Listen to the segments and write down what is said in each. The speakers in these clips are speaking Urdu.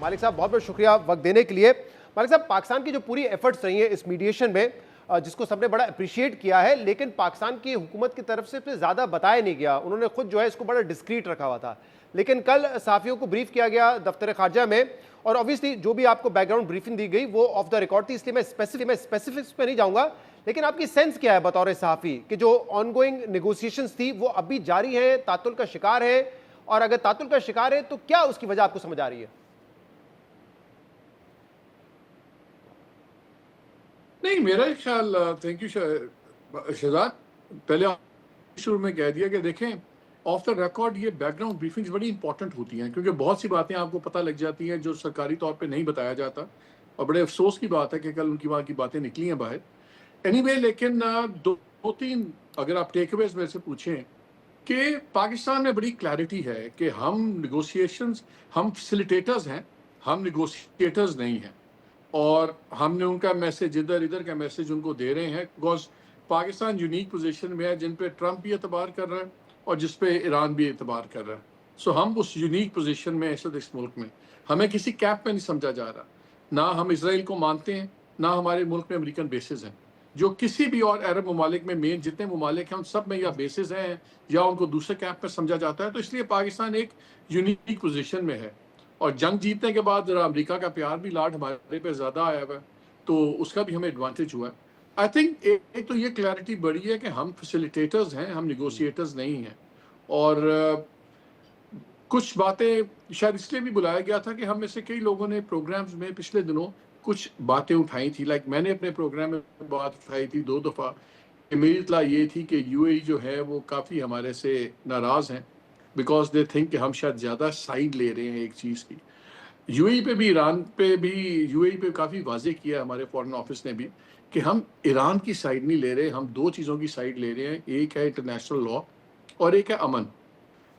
مالک صاحب بہت بہت شکریہ وقت دینے کے لیے. مالک صاحب, پاکستان کی جو پوری ایفرٹس رہی ہیں اس میڈیشن میں, جس کو سب نے بڑا اپریشیٹ کیا ہے, لیکن پاکستان کی حکومت کی طرف سے زیادہ بتایا نہیں گیا. انہوں نے خود جو ہے اس کو بڑا ڈسکریٹ رکھا ہوا تھا. لیکن کل صحافیوں کو بریف کیا گیا دفتر خارجہ میں, اور obviously جو بھی آپ کو بیک گراؤنڈ بریفنگ دی گئی وہ آف دا ریکارڈ تھی, اس لیے میں اسپیسیفکس پہ نہیں جاؤں گا. لیکن آپ کی سینس کیا ہے بطور صحافی کہ جو آن گوئنگ نیگوسیشنز تھی وہ ابھی جاری ہیں, تعطل کا شکار ہے, اور اگر تعطل کا شکار ہے تو کیا اس کی وجہ آپ کو سمجھ آ رہی ہے؟ نہیں, میرا خیال تھینک یو شہزاد. پہلے شروع میں کہہ دیا کہ دیکھیں آف دا ریکارڈ یہ بیک گراؤنڈ بریفنگز بڑی امپورٹنٹ ہوتی ہیں, کیونکہ بہت سی باتیں آپ کو پتہ لگ جاتی ہیں جو سرکاری طور پہ نہیں بتایا جاتا, اور بڑے افسوس کی بات ہے کہ کل ان کی وہاں کی باتیں نکلی ہیں باہر. اینی وے, لیکن دو تین اگر آپ ٹیک اویز میں سے پوچھیں کہ پاکستان میں بڑی کلیئرٹی ہے کہ ہم نیگوسیشنز, ہم فیسیلیٹیٹرز ہیں, ہم نیگوسیٹرز نہیں ہیں. اور ہم نے ان کا میسج ادھر کا میسج ان کو دے رہے ہیں, بیکاز پاکستان یونیک پوزیشن میں ہے جن پہ ٹرمپ بھی اعتبار کر رہا ہے اور جس پہ ایران بھی اعتبار کر رہا ہے. سو ہم اس یونیک پوزیشن میں اس ملک میں, ہمیں کسی کیپ میں نہیں سمجھا جا رہا. نہ ہم اسرائیل کو مانتے ہیں, نہ ہمارے ملک میں امریکن بیسز ہیں, جو کسی بھی اور عرب ممالک میں مین جتنے ممالک ہیں ان سب میں یا بیسز ہیں یا ان کو دوسرے کیپ میں سمجھا جاتا ہے. تو اس لیے پاکستان ایک یونیک پوزیشن میں ہے, اور جنگ جیتنے کے بعد ذرا امریکہ کا پیار بھی لاڈ ہمارے پہ زیادہ آیا ہوا ہے, تو اس کا بھی ہمیں ایڈوانٹیج ہوا ہے. آئی تھنک ایک تو یہ کلیئرٹی بڑی ہے کہ ہم فیسیلیٹیٹرز ہیں, ہم نیگوسیٹرز نہیں ہیں. اور کچھ باتیں شاید اس لیے بھی بلایا گیا تھا کہ ہم میں سے کئی لوگوں نے پروگرامز میں پچھلے دنوں کچھ باتیں اٹھائی تھی. لائک میں نے اپنے پروگرام میں بات اٹھائی تھی 2 دفعہ کہ میری اطلاع یہ تھی کہ یو اے ای جو ہے وہ کافی ہمارے سے ناراض ہیں, بیکاز دے تھنک کہ ہم شاید زیادہ سائڈ لے رہے ہیں ایک چیز کی. یو اے ای پہ بھی, ایران پہ بھی, یو اے ای پہ کافی واضح کیا ہمارے فارن آفس نے بھی کہ ہم ایران کی سائڈ نہیں لے رہے, ہم 2 چیزوں کی سائڈ لے رہے ہیں. ایک ہے انٹرنیشنل لا اور ایک ہے امن.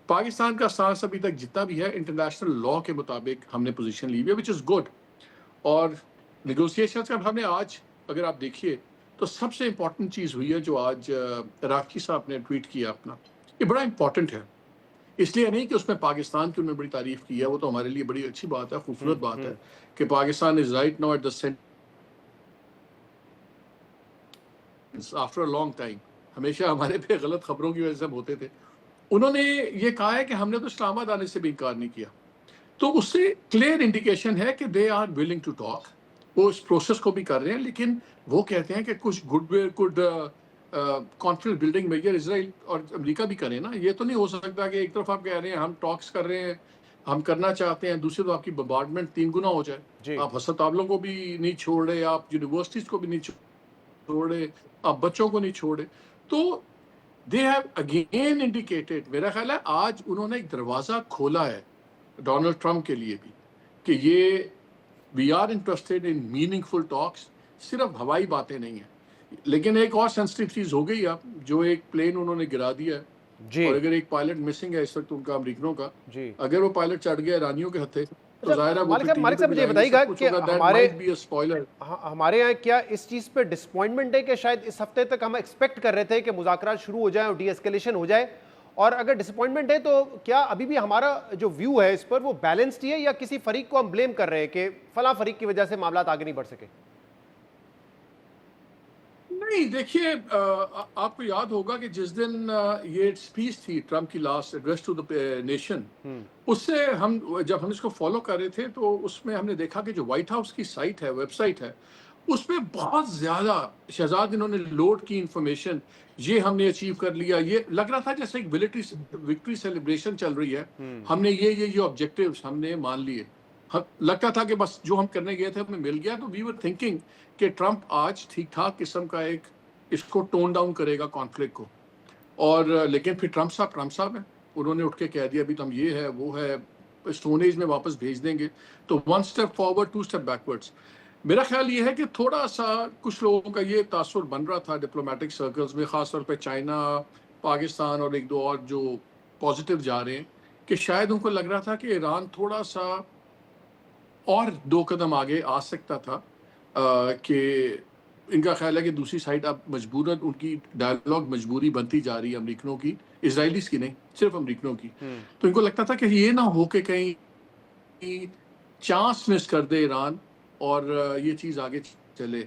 پاکستان کا سانس ابھی تک جتنا بھی ہے انٹرنیشنل لا کے مطابق ہم نے پوزیشن لی ہوئی ہے, وچ از گڈ. اور نیگوسیشنز کا ہم نے آج اگر آپ دیکھیے تو سب سے امپورٹنٹ چیز ہوئی ہے جو آج راکھی صاحب نے ٹویٹ کیا اپنا, یہ بڑا امپورٹنٹ ہے. اس لیے نہیں کہ اس میں پاکستان کی انہوں نے بڑی تعریف کی ہے, وہ تو ہمارے لیے بڑی اچھی بات ہے, خوبصورت بات ہے کہ Pakistan is right now at the centre after a long time. ہمیشہ ہمارے پہ غلط خبروں کی وجہ سے ہم ہوتے تھے. انہوں نے یہ کہا ہے کہ ہم نے تو اسلام آباد آنے سے بھی انکار نہیں کیا, تو اس سے کلیئر انڈیکیشن ہے کہ they are willing to talk. وہ اس پروسیس کو بھی کر رہے ہیں, لیکن وہ کہتے ہیں کہ کچھ گڈ کانفیڈنس بلڈنگ میجر اسرائیل اور امریکہ بھی کریں نا. یہ تو نہیں ہو سکتا کہ ایک طرف آپ کہہ رہے ہیں ہم ٹاکس کر رہے ہیں, ہم کرنا چاہتے ہیں, دوسری طرف آپ کی بمبارڈمنٹ 3 گنا ہو جائے. آپ ہسپتالوں کو بھی نہیں چھوڑ رہے, آپ یونیورسٹیز کو بھی نہیں چھوڑ رہے, آپ بچوں کو نہیں چھوڑ رہے. تو دے ہیو اگین انڈیکیٹڈ, میرا خیال ہے آج انہوں نے ایک دروازہ کھولا ہے ڈونلڈ ٹرمپ کے لیے بھی کہ یہ we are interested in meaningful talks, صرف ہوائی باتیں نہیں ہیں. لیکن ایک اور سینسٹیو چیز ہو گئی اب, جو ایک پلین انہوں نے گرا دیا ہے, اور اگر ایک پائلٹ مسنگ ہے اس وقت ان کا امریکنوں کا, اگر وہ پائلٹ چڑھ گیا ایرانیوں کے ہتھے تو ظاہر ہے وہ پھر ٹی وی پہ بھی مجھے لائیں گے, بتائیے گا سب کچھ کہ ہوگا. That might be a spoiler. ہمارے یہاں کیا اس چیز پہ ڈسپوائنٹمنٹ ہے کہ شاید اس ہفتے تک ہم ایکسپیکٹ کر رہے تھے کہ مذاکرات شروع ہو جائیں اور ڈی ایسکیلیشن ہو جائے, اور اگر ڈسپوائنٹمنٹ ہے تو کیا ابھی بھی ہمارا جو ویو ہے اس پر وہ بیلنسڈ ہے, یا کسی فریق کو ہم بلیم کر رہے ہیں کہ فلاں فریق کی وجہ سے معاملات آگے نہیں بڑھ سکے؟ نہیں, دیکھیے آپ کو یاد ہوگا کہ جس دن یہ اسپیچ تھی ٹرمپ کی last address to the nation, اس سے جب ہم اس کو فالو کر رہے تھے تو اس میں ہم نے دیکھا کہ جو وائٹ ہاؤس کی سائٹ ہے, ویب سائٹ ہے, اس پہ بہت زیادہ شہزاد انہوں نے لوڈ کی انفارمیشن, یہ ہم نے اچیو کر لیا. یہ لگ رہا تھا جیسے ایک وکٹری سیلیبریشن چل رہی ہے, ہم نے یہ آبجیکٹیوز ہم نے مان لیے. لگتا تھا کہ بس جو ہم کرنے گئے تھے ہمیں مل گیا. تو وی ور تھنکنگ کہ ٹرمپ آج ٹھیک ٹھاک قسم کا ایک اس کو ٹون ڈاؤن کرے گا کانفلکٹ کو, اور لیکن پھر ٹرمپ صاحب ہیں, انہوں نے اٹھ کے کہہ دیا ابھی تو ہم یہ ہے وہ ہے اسٹون ایج میں واپس بھیج دیں گے. تو 1 اسٹیپ فارورڈ 2 اسٹیپ بیکورڈز. میرا خیال یہ ہے کہ تھوڑا سا کچھ لوگوں کا یہ تاثر بن رہا تھا ڈپلومیٹک سرکلز میں, خاص طور پہ چائنا, پاکستان اور 1-2 اور جو پازیٹیو جا رہے ہیں, کہ شاید ان کو لگ رہا تھا کہ ایران تھوڑا سا اور 2 قدم آگے آ سکتا تھا, کہ ان کا خیال ہے کہ دوسری سائڈ اب مجبوراً ان کی ڈائیلاگ مجبوری بنتی جا رہی ہے امریکنوں کی, اسرائیلیز کی نہیں, صرف امریکنوں کی. تو ان کو لگتا تھا کہ یہ نہ ہو کہ کہیں چانس مس کر دے ایران اور یہ چیز آگے چلے.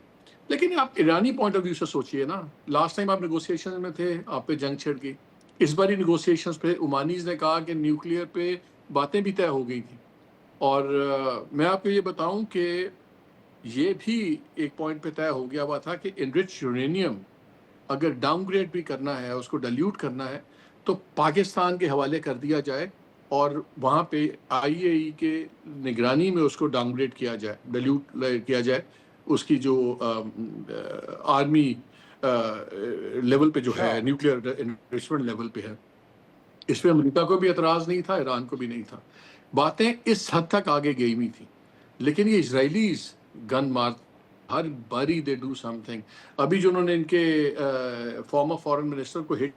لیکن آپ ایرانی پوائنٹ آف ویو سے سوچئے نا, لاسٹ ٹائم آپ نیگوسیشن میں تھے, آپ پہ جنگ چھڑ گئی. اس باری نیگوسیشنز پہ عمانیز نے کہا کہ نیوکلیئر پہ باتیں بھی طے ہو گئی تھیں. اور میں آپ کو یہ بتاؤں کہ یہ بھی ایک پوائنٹ پہ طے ہو گیا ہوا تھا کہ انرچ یورینیم اگر ڈاؤن گریڈ بھی کرنا ہے, اس کو ڈیلیوٹ کرنا ہے, تو پاکستان کے حوالے کر دیا جائے اور وہاں پہ آئی اے ای کے نگرانی میں اس کو ڈاؤن گریڈ کیا جائے, ڈیلیوٹ کیا جائے. اس کی جو آرمی لیول پہ جو ہے, نیوکلیئر انریچمنٹ لیول پہ ہے, اس پہ امریکہ کو بھی اعتراض نہیں تھا, ایران کو بھی نہیں تھا. باتیں اس حد تک آگے گئی ہوئی تھیں. لیکن یہ اسرائیلیز گن مار ہر باری دے ڈو سم تھنگ. ابھی جو انہوں نے ان کے فارمر فارن منسٹر کو ہٹ,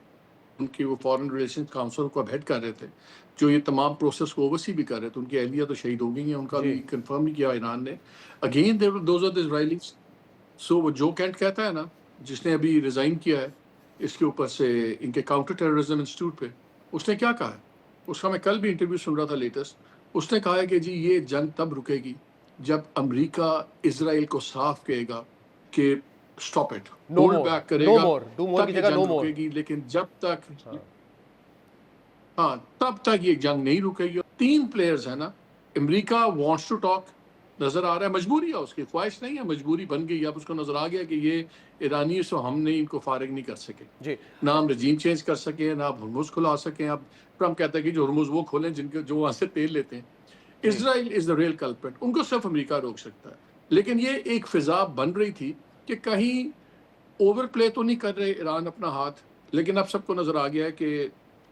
ان کی وہ فارن ریلیشن کاؤنسل کو اب ہیڈ کر رہے تھے, جو یہ تمام پروسیس کو اوورسی بھی کر رہے تھے, ان کی اہلیہ تو شہید ہو گئی ہیں, ان کا بھی کنفرم نہیں کیا ایران نے. Again those are the Israelis. So وہ جو کینٹ کہتا ہے نا, جس نے ابھی ریزائن کیا ہے اس کے اوپر سے ان کے کاؤنٹر ٹیررزم انسٹیٹیوٹ پہ, اس نے کیا کہا ہے, اس کا میں کل بھی انٹرویو سن رہا تھا لیٹسٹ. اس نے کہا ہے کہ جی یہ جنگ تب رکے گی جب امریکہ اسرائیل کو صاف کہے گا کہ سٹاپ اٹ, ہولڈ بیک کرے گا, تب یہ جنگ رکے گی. لیکن جب تک تب تک یہ جنگ نہیں رکے گی. 3 پلیئرز ہیں نا, امریکہ وانٹس ٹو ٹاک, نظر آ رہا ہے, مجبوری ہے, اس کی خواہش نہیں ہے, مجبوری بن گئی. اب اس کو نظر آ گیا کہ یہ ایرانی سے ہم نہیں ان کو فارغ نہیں کر سکے, نہ ہم رجیم چینج کر سکیں, نہ آپ ہرمز کھلا سکیں. اب ٹرمپ کہتا ہے کہ جو ہرمز وہ کھولیں جن کے جو وہاں سے تیل لیتے ہیں. اسرائیل از دا ریئل کلپریٹ, ان کو صرف امریکہ روک سکتا ہے. لیکن یہ ایک فضا بن رہی تھی کہ کہیں اوور پلے تو نہیں کر رہے ایران اپنا ہاتھ, لیکن اب سب کو نظر آ گیا ہے کہ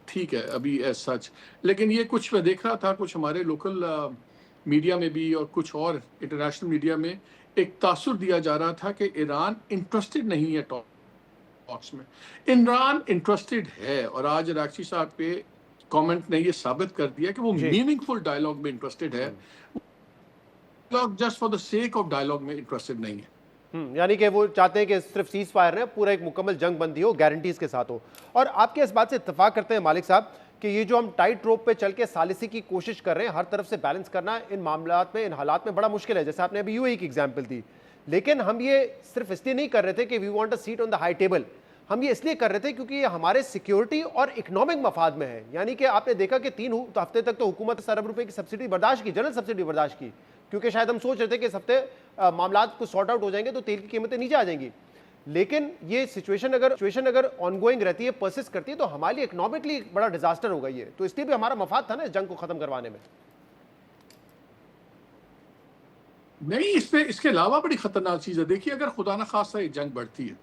ٹھیک ہے ابھی ایز سچ. لیکن یہ کچھ میں دیکھ رہا تھا, کچھ ہمارے لوکل میڈیا میں بھی اور کچھ اور انٹرنیشنل میڈیا میں ایک تاثر دیا جا رہا تھا کہ ایران انٹرسٹڈ نہیں ہے ٹاکس میں. ایران انٹرسٹڈ ہے, اور آج راکشی صاحب کے کامنٹ نے یہ ثابت کر دیا کہ وہ میننگ فل ڈائلاگ میں انٹرسٹڈ ہے, just for the sake of dialogue میں انٹرسٹڈ نہیں ہے. یعنی کہ وہ چاہتے ہیں کہ صرف سیز فائر ہے, پورا ایک مکمل جنگ بندی ہو, گارنٹیز کے ساتھ ہو. اور آپ کے اس بات سے اتفاق کرتے ہیں مالک صاحب کہ یہ جو ہم ٹائٹ روپ پہ چل کے ثالثی کی کوشش کر رہے ہیں, ہر طرف سے بیلنس کرنا ان معاملات میں, ان حالات میں بڑا مشکل ہے, جیسے آپ نے ابھی یو اے کی ایگزامپل دی. لیکن ہم یہ صرف اس لیے نہیں کر رہے تھے کہ we want a seat on the high table, ہم یہ اس لیے کر رہے تھے کیونکہ یہ ہمارے سیکیورٹی اور اکنامک مفاد میں ہے. یعنی کہ آپ نے دیکھا کہ 3 ہفتے تک تو حکومت ارب روپے کی سبسڈی برداشت کی, جنرل سبسڈی برداشت کی, کیونکہ شاید ہم سوچ رہے تھے کہ اس ہفتے معاملات کو سارٹ آؤٹ ہو جائیں گے تو تیل کی قیمتیں نیچے آ جائیں گی. لیکن یہ سچویشن اگر آن گوئنگ رہتی ہے, پرسسٹ کرتی ہے, تو ہمارے لیے اکنامکلی بڑا ڈیزاسٹر ہوگا یہ. تو اس لیے بھی ہمارا مفاد تھا نا اس جنگ کو ختم کروانے میں. نہیں, اس کے علاوہ بڑی خطرناک چیز ہے. دیکھیے اگر خدا نہ خواستہ یہ جنگ بڑھتی ہے,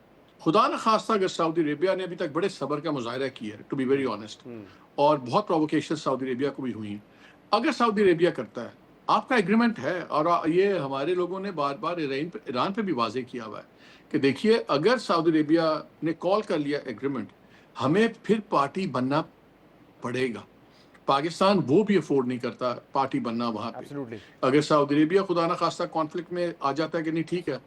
خدا نہ خواستہ اگر سعودی عربیہ نے ابھی تک بڑے صبر کا مظاہرہ کیا ہے, ٹو بی ویری آنیسٹ, اور بہت پرووکیشن سعودی عربیہ کو بھی ہوئی ہیں. اگر سعودی عربیہ کرتا ہے, آپ کا ایگریمنٹ ہے, اور یہ ہمارے لوگوں نے بار بار ایران پہ بھی واضح کیا ہوا ہے کہ دیکھیے اگر سعودی عربیہ نے کال کر لیا ایگریمنٹ, ہمیں پھر پارٹی بننا پڑے گا. پاکستان وہ بھی افورڈ نہیں کرتا پارٹی بننا وہاں پہ. اگر سعودی عربیہ خدا نہ خواستہ کانفلکٹ میں آ جاتا ہے کہ نہیں ٹھیک ہے,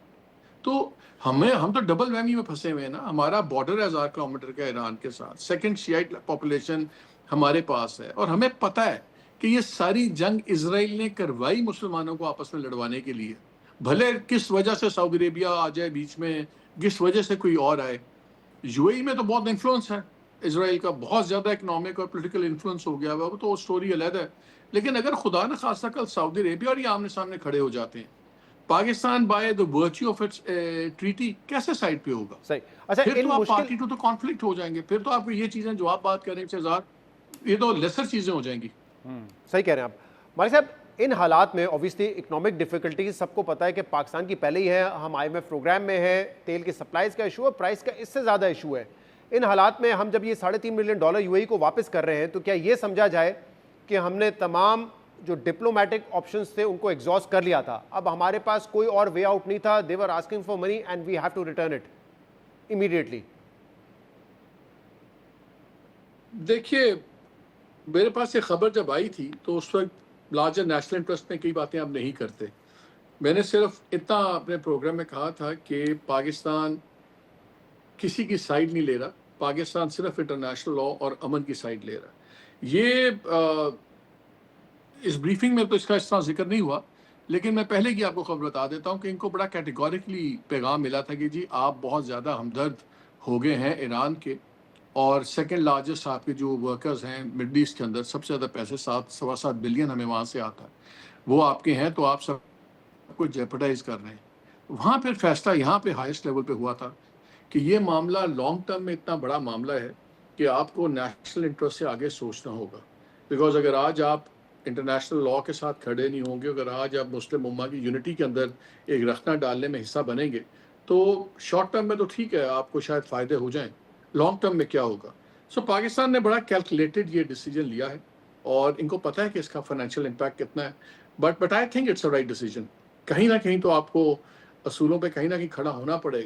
تو ہم تو ڈبل ویمی میں پھنسے ہوئے ہیں نا. ہمارا بارڈر ہے 1000 کلومیٹر کا ایران کے ساتھ, سیکنڈ شیعہ پاپولیشن ہمارے پاس ہے, اور ہمیں پتہ ہے کہ یہ ساری جنگ اسرائیل نے کروائی مسلمانوں کو آپس میں لڑوانے کے لیے. بھلے کس وجہ سے سعودی عربیہ آ جائے بیچ میں, کس وجہ سے کوئی اور آئے. یو اے ای میں تو بہت انفلوئنس ہے اسرائیل کا, بہت زیادہ اکنامک اور پولیٹیکل انفلوئنس ہو گیا ہوا, وہ تو سٹوری علیحدہ ہے. لیکن اگر خدا نہ خواستہ کل سعودی عربیہ اور یہ آمنے سامنے کھڑے ہو جاتے ہیں, Pakistan by the virtue of its treaty کیسے سائڈ پہ ہوگا؟ پھر تو آپ پارٹی ٹو کانفلکٹ ہو جائیں گے. پھر تو آپ کو یہ چیزیں جو آپ بات کر رہے ہیں شہزاد, یہ تو لیسر چیزیں ہو جائیں گی. صحیح کہہ رہے ہیں آپ مالک صاحب. ان حالات میں اوبیسلی اکنامک ڈیفیکلٹیز سب کو پتہ ہے کہ پاکستان کی پہلے ہی ہے, ہم آئی ایم ایف پروگرام میں ہے, تیل کی سپلائز کا ایشو ہے, پرائس کا اس سے زیادہ ایشو ہے. ان حالات میں ہم جب یہ $3.5 ملین یو اے ای کو واپس کر رہے ہیں, تو کیا یہ سمجھا جائے کہ ہم نے تمام جو ڈپلومیٹک آپشنز تھے ان کو ایگزاسٹ کر لیا تھا, اب ہمارے پاس کوئی اور وے آؤٹ نہیں تھا, they were asking for money and we have to return it immediately? دیکھیے میرے پاس یہ خبر جب آئی تھی تو اس وقت لارجر نیشنل انٹرسٹ میں کئی باتیں ہم نہیں کرتے. میں نے صرف اتنا اپنے پروگرام میں کہا تھا کہ پاکستان کسی کی سائیڈ نہیں لے رہا, پاکستان صرف انٹرنیشنل لا اور امن کی سائیڈ لے رہا ہے. یہ اس بریفنگ میں تو اس کا اس طرح ذکر نہیں ہوا, لیکن میں پہلے کی آپ کو خبر بتا دیتا ہوں کہ ان کو بڑا کیٹیگوریکلی پیغام ملا تھا کہ جی آپ بہت زیادہ ہمدرد ہو گئے ہیں ایران کے، اور سیکنڈ لارجسٹ آپ کے جو ورکرز ہیں مڈل ایسٹ کے اندر، سب سے زیادہ پیسے 7.7 بلین ہمیں وہاں سے آتا ہے، وہ آپ کے ہیں، تو آپ سب کو جیپرڈائز کر رہے ہیں۔ وہاں پھر فیصلہ یہاں پہ ہائیسٹ لیول پہ ہوا تھا کہ یہ معاملہ لانگ ٹرم میں اتنا بڑا معاملہ ہے کہ آپ کو نیشنل انٹرسٹ سے آگے سوچنا ہوگا، بیکاز اگر آج آپ انٹرنیشنل لا کے ساتھ کھڑے نہیں ہوں گے، اگر آج آپ مسلم امہ کی یونٹی کے اندر ایک رخنہ ڈالنے میں حصہ بنیں گے، تو شارٹ ٹرم میں تو ٹھیک ہے آپ کو شاید فائدے ہو جائیں، لانگ ٹرم میں کیا ہوگا؟ سو پاکستان نے بڑا کیلکولیٹڈ یہ ڈیسیجن لیا ہے، اور ان کو پتہ ہے کہ اس کا فائنینشیل امپیکٹ کتنا ہے، but I think it's a right decision. کہیں نہ کہیں تو آپ کو اصولوں پہ کہیں نہ کہیں کھڑا ہونا پڑے گا۔